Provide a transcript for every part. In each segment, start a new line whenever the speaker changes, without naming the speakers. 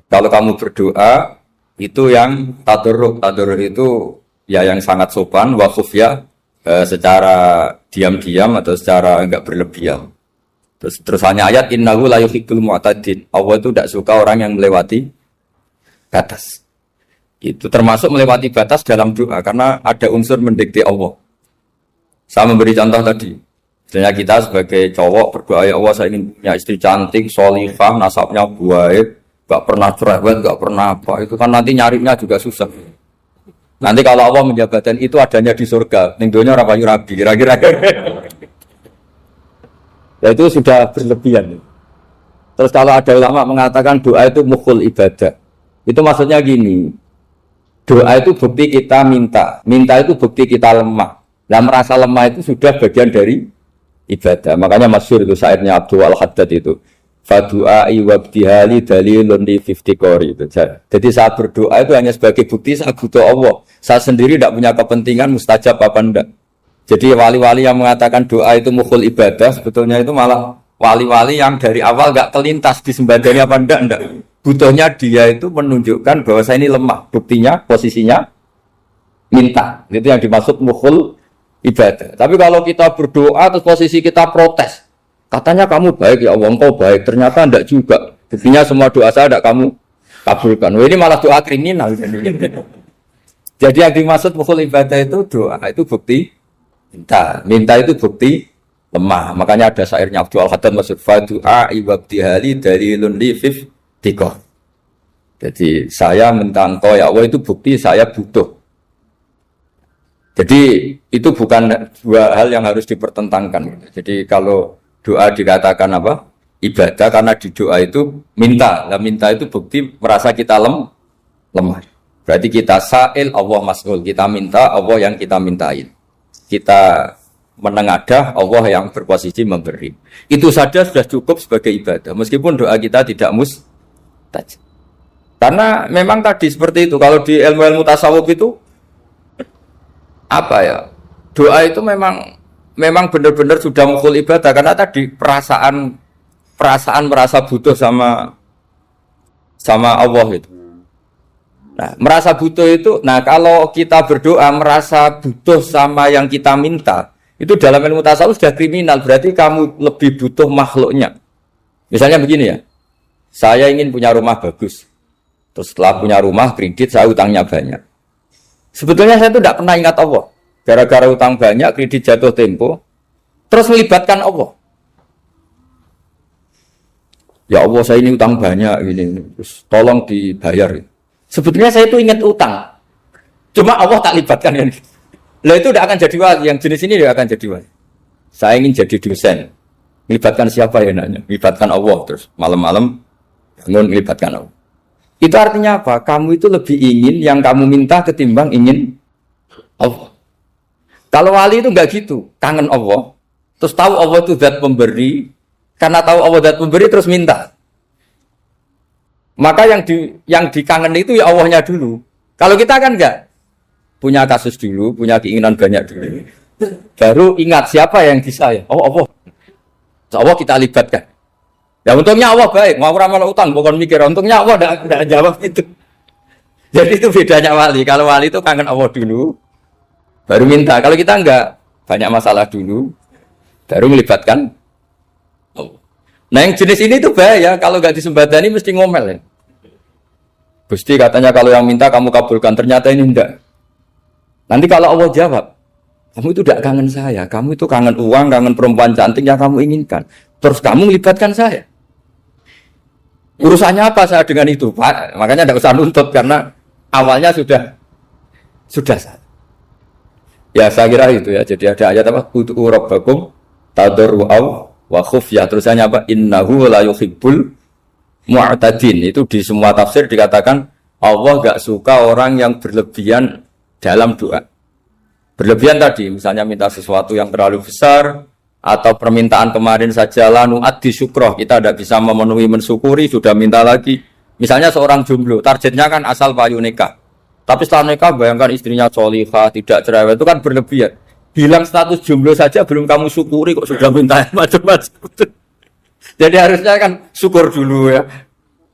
Kalau kamu berdoa itu yang tadarruk. Tadarruk itu ya yang sangat sopan, wa khufya secara diam-diam atau secara enggak berlebihan. Terus hanya ayat innahu la yuhibbul mu'tadin. Allah itu tidak suka orang yang melewati batas. Itu termasuk melewati batas dalam doa karena ada unsur mendikte Allah. Saya memberi contoh tadi. Misalnya kita sebagai cowok berdoa, ya Allah saya ingin punya istri cantik, sholihah, nasabnya baik, gak pernah cerewet, gak pernah apa. Itu kan nanti nyarinya juga susah. Nanti kalau Allah menjabatkan itu adanya di surga, ning donya ora payu rabi, kira-kira. Ya itu sudah berlebihan. Terus kalau ada ulama mengatakan doa itu mukhul ibadah, itu maksudnya gini, doa itu bukti kita minta itu bukti kita lemah. Nah merasa lemah itu sudah bagian dari ibadah. Makanya masyhur itu syairnya Abdul Al-Haddad itu. Fadu'ai wabdihali dalilun li fiftikori itu. Jadi saat berdoa itu hanya sebagai bukti saya butuh Allah. Saya sendiri tidak punya kepentingan mustajab apa enggak. Jadi wali-wali yang mengatakan doa itu mukhul ibadah sebetulnya itu malah wali-wali yang dari awal enggak kelintas disembadani apa enggak. Butuhnya dia itu menunjukkan bahwa saya ini lemah. Buktinya posisinya minta. Itu yang dimaksud mukhul ibadah. Tapi kalau kita berdoa terus posisi kita protes, katanya kamu baik ya Allah, engkau baik, ternyata enggak juga. Buktinya semua doa saya enggak kamu kabulkan. Wah, ini malah doa kriminal. Jadi yang dimaksud mukhul ibadah itu doa itu bukti minta itu bukti lemah. Makanya ada syairnya Abdul Al-Haddad maksud fadu'a ibabdihali dalilun li fiftikor. Jadi saya minta engkau ya Allah itu bukti saya butuh. Jadi itu bukan dua hal yang harus dipertentangkan. Jadi kalau doa dikatakan apa? Ibadah karena di doa itu minta. Nah, minta itu bukti merasa kita lemah. Berarti kita sa'il Allah mas'ul. Kita minta Allah yang kita mintain. Kita menengadah Allah yang berposisi memberi. Itu saja sudah cukup sebagai ibadah. Meskipun doa kita tidak mustajab. Karena memang tadi seperti itu. Kalau di ilmu-ilmu tasawuf itu apa ya? Doa itu memang benar-benar sudah mukhul ibadah karena tadi perasaan merasa butuh sama Allah itu. Nah, merasa butuh itu, nah kalau kita berdoa merasa butuh sama yang kita minta, itu dalam ilmu tasawuf sudah kriminal, berarti kamu lebih butuh makhluknya. Misalnya begini ya, saya ingin punya rumah bagus, terus setelah punya rumah kredit saya utangnya banyak. Sebetulnya saya itu tidak pernah ingat Allah. Gara-gara utang banyak, kredit jatuh tempo, terus melibatkan Allah. Ya Allah, saya ini utang banyak, ini, terus tolong dibayar. Sebetulnya saya itu ingat utang, cuma Allah tak libatkan. Lah itu tidak akan jadi wali. Yang jenis ini tidak akan jadi wali. Saya ingin jadi dosen, melibatkan siapa ya nanya? Melibatkan Allah, terus malam-malam bangun melibatkan Allah. Itu artinya apa? Kamu itu lebih ingin yang kamu minta ketimbang ingin Allah. Kalau wali itu enggak gitu, kangen Allah, terus tahu Allah itu zat pemberi, karena tahu Allah zat pemberi terus minta. Maka yang dikangen itu ya Allahnya dulu. Kalau kita kan enggak, punya kasus dulu, punya keinginan banyak dulu, baru ingat siapa yang bisa ya. Oh Allah, Allah kita libatkan. Ya untungnya Allah baik, mau ramal utang, bukan mikir. Untungnya Allah tidak jawab itu. Jadi itu bedanya wali. Kalau wali itu kangen Allah dulu, baru minta. Kalau kita enggak, banyak masalah dulu, baru melibatkan Allah. Nah yang jenis ini tuh bahaya. Kalau enggak disembadani mesti ngomel ya. Gusti katanya kalau yang minta kamu kabulkan, ternyata ini enggak. Nanti kalau Allah jawab, kamu itu tidak kangen saya, kamu itu kangen uang, kangen perempuan cantik yang kamu inginkan. Terus kamu melibatkan saya. Urusannya apa saya dengan itu, Pak? Makanya tidak usah nuntut karena awalnya sudah sah. Ya saya kira itu ya. Jadi ada ayat apa? Ud'u rabbakum tadarru'aw wa khufyah. Terusannya apa? Innahu la yuhibbul mu'tadin. Itu di semua tafsir dikatakan Allah enggak suka orang yang berlebihan dalam doa. Berlebihan tadi, misalnya minta sesuatu yang terlalu besar, atau permintaan kemarin saja lanu addi syukroh, kita tidak bisa memenuhi mensyukuri, sudah minta lagi. Misalnya seorang jomblo, targetnya kan asal payu nikah. Tapi setelah nikah, bayangkan istrinya sholihah, tidak cerewet, itu kan berlebihan. Hilang status jomblo saja belum kamu syukuri, kok sudah minta macam-macam. Jadi harusnya kan syukur dulu ya.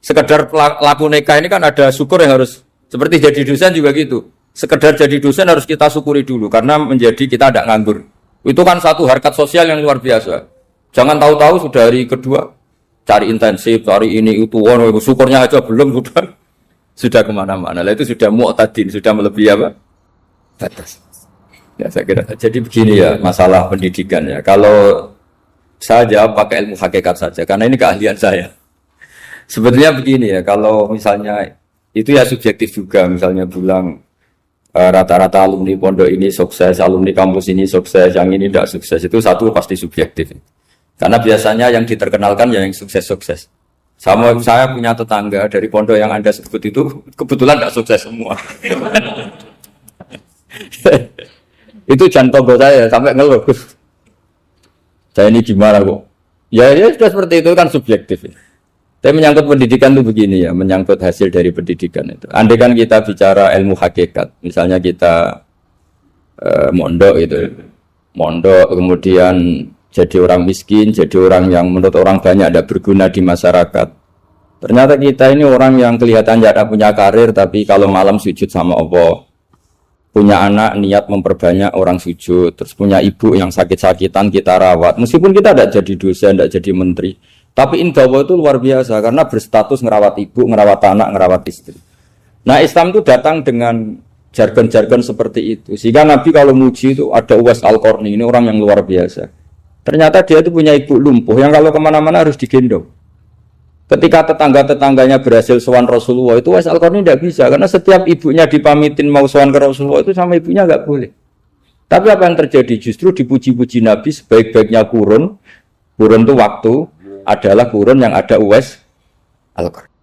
Sekedar laku nikah ini kan ada syukur yang harus, seperti jadi dosen juga gitu. Sekedar jadi dosen harus kita syukuri dulu karena menjadi kita tidak nganggur. Itu kan satu harkat sosial yang luar biasa. Jangan tahu-tahu sudah hari kedua cari intensif, cari ini itu, syukurnya aja belum sudah kemana-mana. Lah itu sudah mu'tadin, sudah melebihi apa? Batas. Ya saya kira. Jadi begini ya masalah pendidikan ya. Kalau saya jawab pakai ilmu hakikat saja karena ini keahlian saya. Sebetulnya begini ya, kalau misalnya itu ya subjektif juga, misalnya bilang rata-rata alumni pondok ini sukses, alumni kampus ini sukses, yang ini tidak sukses, itu satu pasti subjektif. Karena biasanya yang diterkenalkan ya yang sukses-sukses. Saya punya tetangga dari pondok yang Anda sebut itu kebetulan tidak sukses semua. Itu jantung saya sampai ngeluh. Saya ini gimana kok? Ya sudah seperti itu kan subjektif. Tapi menyangkut pendidikan itu begini ya, menyangkut hasil dari pendidikan itu. Andai kan kita bicara ilmu hakikat, misalnya kita mondok itu, mondok kemudian jadi orang miskin, jadi orang yang menurut orang banyak tidak berguna di masyarakat. Ternyata kita ini orang yang kelihatan tidak punya karir, tapi kalau malam sujud sama Allah. Punya anak niat memperbanyak orang sujud, terus punya ibu yang sakit-sakitan kita rawat. Meskipun kita tidak jadi dosen, tidak jadi menteri, tapi indah Allah itu luar biasa karena berstatus ngerawat ibu, ngerawat anak, ngerawat istri. Nah Islam itu datang dengan jargon-jargon seperti itu. Sehingga Nabi kalau muji itu ada Uwais Al-Qarni, ini orang yang luar biasa. Ternyata dia itu punya ibu lumpuh yang kalau kemana-mana harus digendong. Ketika tetangga-tetangganya berhasil sowan Rasulullah itu Uwais Al-Qarni tidak bisa karena setiap ibunya dipamitin mau sowan ke Rasulullah itu sama ibunya nggak boleh. Tapi apa yang terjadi? Justru dipuji-puji Nabi sebaik-baiknya kurun itu waktu adalah kurun yang ada Uwais Al-Qarni.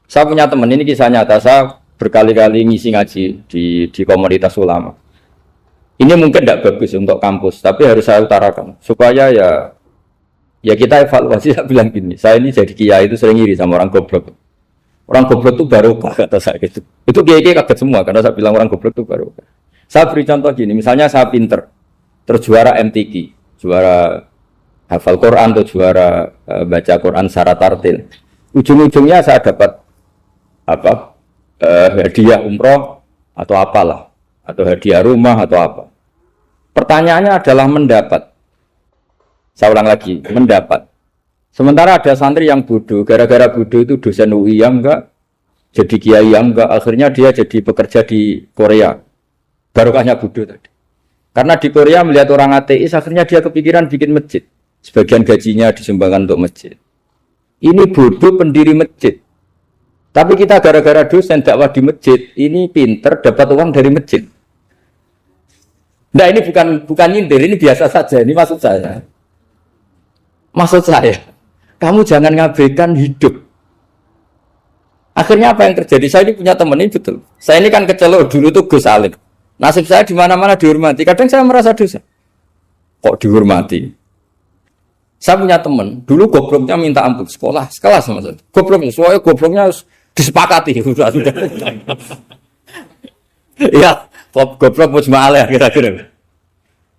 Saya punya teman, ini kisah nyata, saya berkali-kali ngisi ngaji di komunitas ulama. Ini mungkin tidak bagus untuk kampus, tapi harus saya utarakan supaya ya kita evaluasi. Saya bilang gini, saya ini jadi kiai itu sering iri sama orang goblok. Orang goblok itu barokah kata saya gitu. Itu kiai kaget semua karena saya bilang orang goblok itu barokah. Saya beri contoh gini, misalnya saya pinter, terjuara MTQ, juara hafal Quran atau juara baca Quran secara tartil. Ujung-ujungnya saya dapat hadiah umroh atau apalah, atau hadiah rumah atau apa. Pertanyaannya adalah mendapat. Saya ulang lagi, mendapat. Sementara ada santri yang bodoh, gara-gara bodoh itu dosen UI yang enggak, jadi kiai yang enggak, akhirnya dia jadi pekerja di Korea. Barokahnya bodoh tadi. Karena di Korea melihat orang ateis, akhirnya dia kepikiran bikin masjid. Sebagian gajinya disumbangkan untuk masjid. Ini bodoh pendiri masjid. Tapi kita gara-gara dosen dakwah di masjid, ini pinter dapat uang dari masjid. Nah ini bukan nyindir, ini biasa saja, ini maksud saya. Maksud saya, kamu jangan ngabaikan hidup. Akhirnya apa yang terjadi? Saya ini punya teman ini betul. Saya ini kan kecelok dulu tuh Gus Alim. Nasib saya di mana-mana dihormati. Kadang saya merasa dosa. Kok dihormati? Saya punya teman, dulu gobloknya minta ampun sekolah, sekelas maksud. Gobloknya, soalnya gobloknya harus disepakati. Sudah. Iya, goblok mujma'alah kira-kira.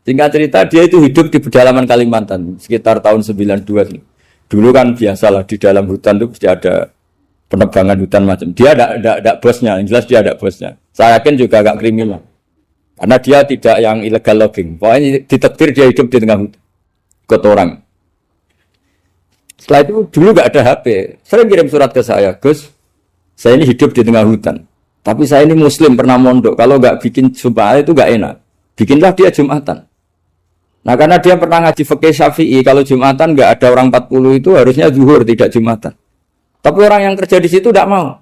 Singkat cerita, dia itu hidup di pedalaman Kalimantan sekitar tahun 92. Dulu kan biasalah di dalam hutan itu pasti ada penebangan hutan macam. Dia ada bosnya, yang jelas dia ada bosnya. Saya yakin juga agak kriminal. Karena dia tidak yang illegal logging. Pokoknya ditetir dia hidup di tengah hutan. Ikut orang. Setelah itu dulu nggak ada HP. Sering kirim surat ke saya, Gus, saya ini hidup di tengah hutan. Tapi saya ini muslim pernah mondok. Kalau nggak bikin sumpah itu nggak enak. Bikinlah dia Jumatan. Nah karena dia pernah ngaji fikih Syafi'i, kalau Jumatan nggak ada orang 40 itu harusnya zuhur tidak Jumatan. Tapi orang yang kerja di situ tidak mau.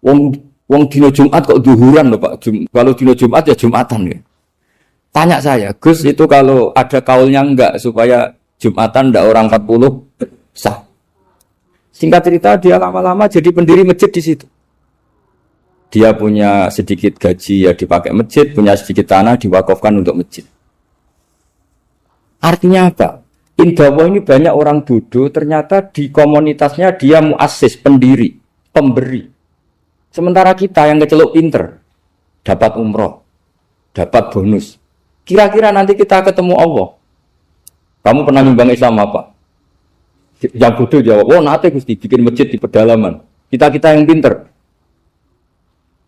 Wong dino Jumat kok zuhuran loh Pak. Kalau dino Jumat ya Jumatan ya. Tanya saya, Gus itu kalau ada kaulnya enggak supaya Jumatan ndak orang 40 sah. Singkat cerita dia lama-lama jadi pendiri masjid di situ. Dia punya sedikit gaji ya dipakai masjid, punya sedikit tanah diwakafkan untuk masjid. Artinya apa? Indawa ini banyak orang bodoh, ternyata di komunitasnya dia muassis, pendiri, pemberi. Sementara kita yang kecelok pinter, dapat umroh, dapat bonus. Kira-kira nanti kita ketemu Allah. Kamu pernah nyumbang Islam apa? Yang bodoh jawab, oh nate Gusti bikin masjid di pedalaman. Kita yang pinter.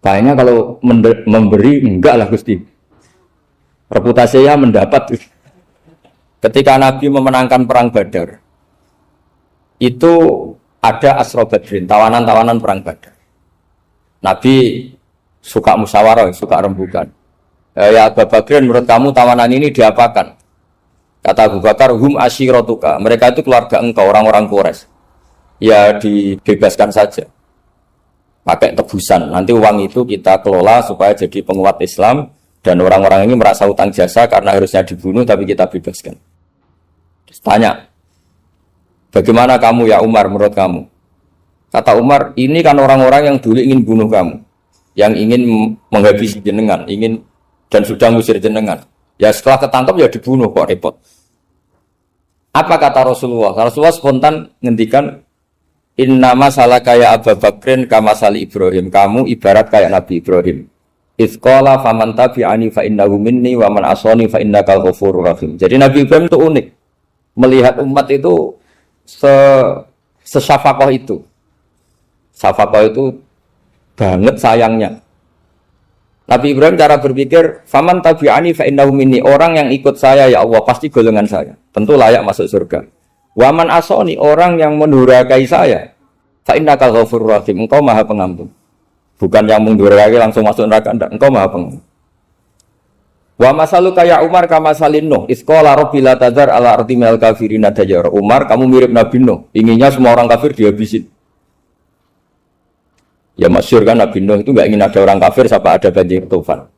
Kayaknya kalau memberi enggak lah Gusti. Reputasinya mendapat. Ketika Nabi memenangkan perang Badar, itu ada Asra Badrin, tawanan-tawanan perang Badar. Nabi suka musyawarah, suka rembukan. Ya Abu Bakrin, menurut kamu tawanan ini diapakan? Kata Abu Bakar, hum asyiratuka. Mereka itu keluarga engkau, orang-orang Quraisy. Ya dibebaskan saja. Pakai tebusan. Nanti uang itu kita kelola supaya jadi penguat Islam. Dan orang-orang ini merasa utang jasa karena harusnya dibunuh, tapi kita bebaskan. Terus tanya, bagaimana kamu ya Umar menurut kamu? Kata Umar, ini kan orang-orang yang dulu ingin bunuh kamu. Yang ingin menghabisi jenengan. Dan sudah ngusir jenengan. Ya setelah ketangkap ya dibunuh, kok repot. Apa kata Rasulullah? Rasulullah spontan ngendikan, innama salaka ya Abu Bakrin kama sali Ibrahim. Kamu ibarat kayak Nabi Ibrahim. Izqala faman tabi'ani fa innahu minni wa man asani fa innakal ghafurur rahim. Jadi Nabi Ibrahim itu unik. Melihat umat itu sesyafakoh itu. Syafakoh itu banget sayangnya. Nabi Ibrahim cara berpikir, faman tabi'ani fa innahu minni, orang yang ikut saya ya Allah pasti golongan saya, tentu layak masuk surga. Waman asoni, orang yang mendurhakai saya, fa innakal ghafurur rahim, engkau Maha Pengampun. Bukan yang mendurhakai langsung masuk neraka, enggak, engkau Maha Pengampun. Wa masaluka ya Umar kama salin Nuh, isqala rabbi la tadzar ala ardi minal kafirina dajjara. Umar, kamu mirip Nabi Nuh, inginnya semua orang kafir dihabisin. Ya masyhur kan Nabi Nuh itu enggak ingin ada orang kafir sampai ada banjir tufan.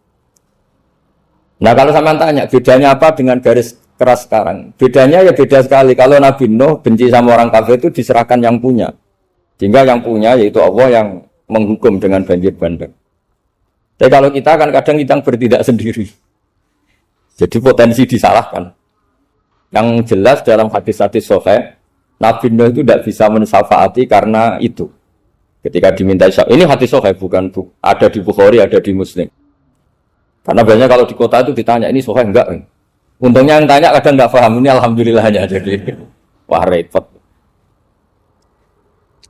Nah kalau sampean tanya bedanya apa dengan garis keras sekarang? Bedanya ya beda sekali. Kalau Nabi Nuh benci sama orang kafir itu diserahkan yang punya. Sehingga yang punya yaitu Allah yang menghukum dengan banjir bandang. Tapi kalau kita kan kadang kita bertindak sendiri. Jadi potensi disalahkan. Yang jelas dalam hadis-hadis sahih, Nabi Nuh itu tidak bisa mensyafaati karena itu. Ketika diminta syafaat, ini hadis sahih bukan ada di Bukhari, ada di Muslim. Karena banyak kalau di kota itu ditanya ini sahih enggak? Untungnya yang tanya kadang enggak paham, ini alhamdulillahnya jadi wah repot.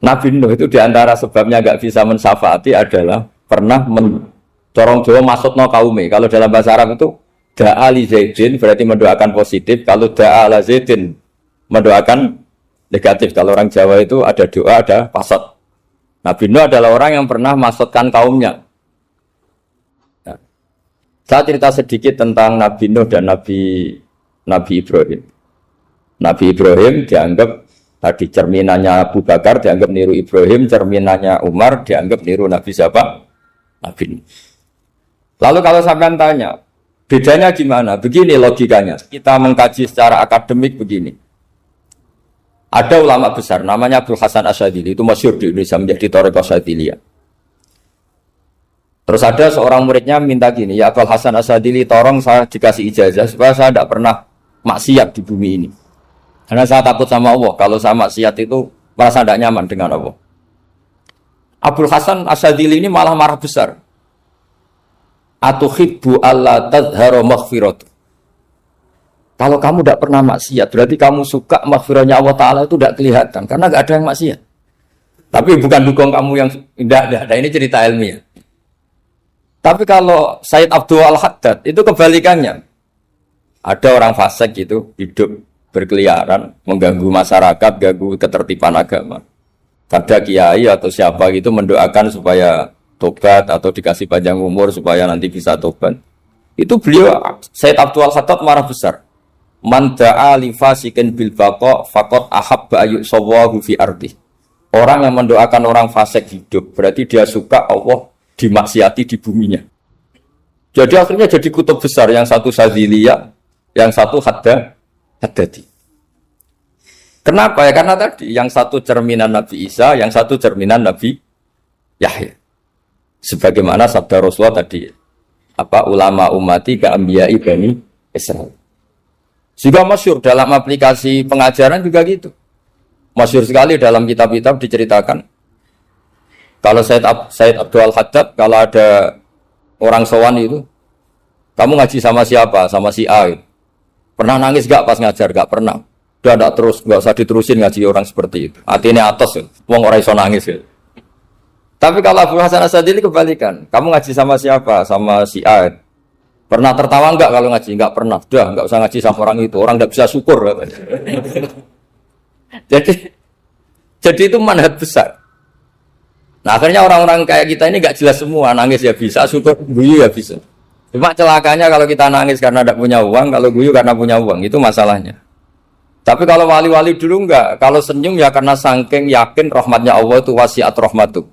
Nabi Nuh itu diantara sebabnya enggak bisa mensyafaati adalah pernah corong Jawa maksudno kaume. Kalau dalam bahasa Arab itu da'a li Zaidin berarti mendoakan positif, kalau da'a la Zaidin mendoakan negatif. Kalau orang Jawa itu ada doa, ada pasat. Nabi Nuh adalah orang yang pernah maksudkan kaumnya. Nah, saya cerita sedikit tentang Nabi Nuh dan Nabi Ibrahim. Nabi Ibrahim dianggap tadi cerminannya Abu Bakar, dianggap niru Ibrahim, cerminannya Umar, dianggap niru Nabi siapa? Nabi Nuh. Lalu kalau sampean tanya, bedanya gimana? Begini logikanya. Kita mengkaji secara akademik begini. Ada ulama besar, namanya Abdul Hasan Asyadzili, itu masyhur di Indonesia menjadi Thariqah Asyadziliyah. Terus ada seorang muridnya minta gini, ya Abdul Hasan Asyadzili, tolong saya dikasih ijazah supaya saya tidak pernah maksiat di bumi ini. Karena saya takut sama Allah, kalau saya maksiat itu merasa tidak nyaman dengan Allah. Abdul Hasan Asyadzili ini malah marah besar. Atuhibbu alla tadhharu maghfiratuh. Kalau kamu tidak pernah maksiat, berarti kamu suka maghfirahnya Allah Ta'ala itu tidak kelihatan. Karena tidak ada yang maksiat. Tapi bukan dukung kamu yang tidak. Ini cerita ilmiah. Tapi kalau Sayyid Abdul Al-Haddad, itu kebalikannya. Ada orang fasik itu hidup berkeliaran, mengganggu masyarakat, ganggu ketertiban agama. Ada kiai atau siapa gitu mendoakan supaya tobat atau dikasih panjang umur supaya nanti bisa tobat. Itu beliau, Sayyid Abdul Al-Haddad marah besar. Man da'a li fasikin bil baqa faqad ahabba ayu sawahu fi ardi. Orang yang mendoakan orang fasik hidup berarti dia suka Allah dimaksiati di buminya. Jadi akhirnya jadi kutub besar, yang satu Syadziliyah, yang satu Haddadi. Kenapa ya? Karena tadi yang satu cerminan Nabi Isa, yang satu cerminan Nabi Yahya. Sebagaimana sabda Rasulullah tadi, ulama ummati ka anbiya'i bani Israil. Juga masyhur dalam aplikasi pengajaran juga gitu. Masyhur sekali dalam kitab-kitab diceritakan. Kalau Sayyid Abdul Al-Haddad, kalau ada orang sowan itu, kamu ngaji sama siapa? Sama si A. Gitu. Pernah nangis gak pas ngajar? Gak pernah. Udah nggak terus, nggak usah diterusin ngaji orang seperti itu. Hatinya atas, wong orang iso nangis. Ya. Tapi kalau Abu Hasan Asyadzili kebalikan, kamu ngaji sama siapa? Sama si A. Pernah tertawa enggak kalau ngaji? Enggak pernah. Udah, enggak usah ngaji sama orang itu. Orang enggak bisa syukur. jadi itu manhaj besar. Nah akhirnya orang-orang kayak kita ini enggak jelas semua. Nangis ya bisa, syukur, guyu ya bisa. Cuma celakanya kalau kita nangis karena tidak punya uang, kalau guyu karena punya uang, itu masalahnya. Tapi kalau wali-wali dulu enggak. Kalau senyum ya karena saking yakin rahmatnya Allah itu wasiat rahmatu.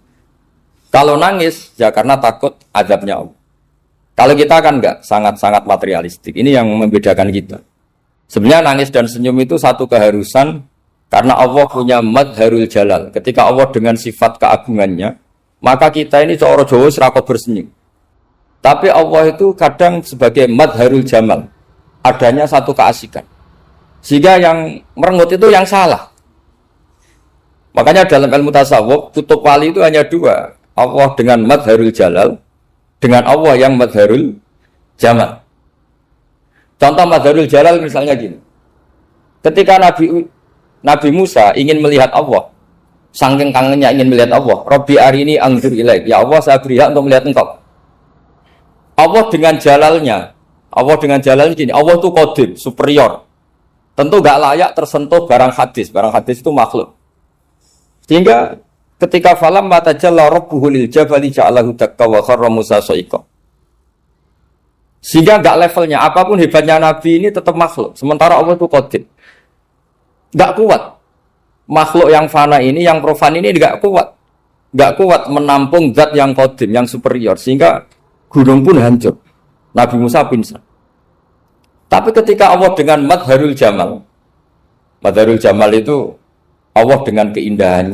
Kalau nangis ya karena takut azabnya Allah. Kalau kita kan enggak, sangat-sangat materialistik. Ini yang membedakan kita. Sebenarnya nangis dan senyum itu satu keharusan karena Allah punya madharul jalal. Ketika Allah dengan sifat keagungannya, maka kita ini seorang Jawa serakot bersenyum. Tapi Allah itu kadang sebagai madharul jamal. Adanya satu keasikan. Sehingga yang merengut itu yang salah. Makanya dalam ilmu tasawuf, kutub wali itu hanya dua. Allah dengan madharul jalal, dengan Allah yang madharul jamal. Contoh madharul jalal misalnya gini. Ketika Nabi Musa ingin melihat Allah, saking kangennya ingin melihat Allah, Rabbi arini anzur ilaik, ya Allah saya beri hak untuk melihat engkau. Allah dengan jalalnya gini, Allah itu qadir, superior. Tentu gak layak tersentuh barang hadis itu makhluk. Sehingga ketika falam matajalla rabbuhu lil jabali ja'alahu dakka wa kharra Musa sa'iqa. Sehingga enggak levelnya apapun hebatnya Nabi ini tetap makhluk. Sementara Allah itu qadir. Enggak kuat. Makhluk yang fana ini, yang profan ini enggak kuat. Enggak kuat menampung zat yang qadim, yang superior. Sehingga gunung pun hancur. Nabi Musa pingsan. Tapi ketika Allah dengan madharul jamal itu Allah dengan keindahannya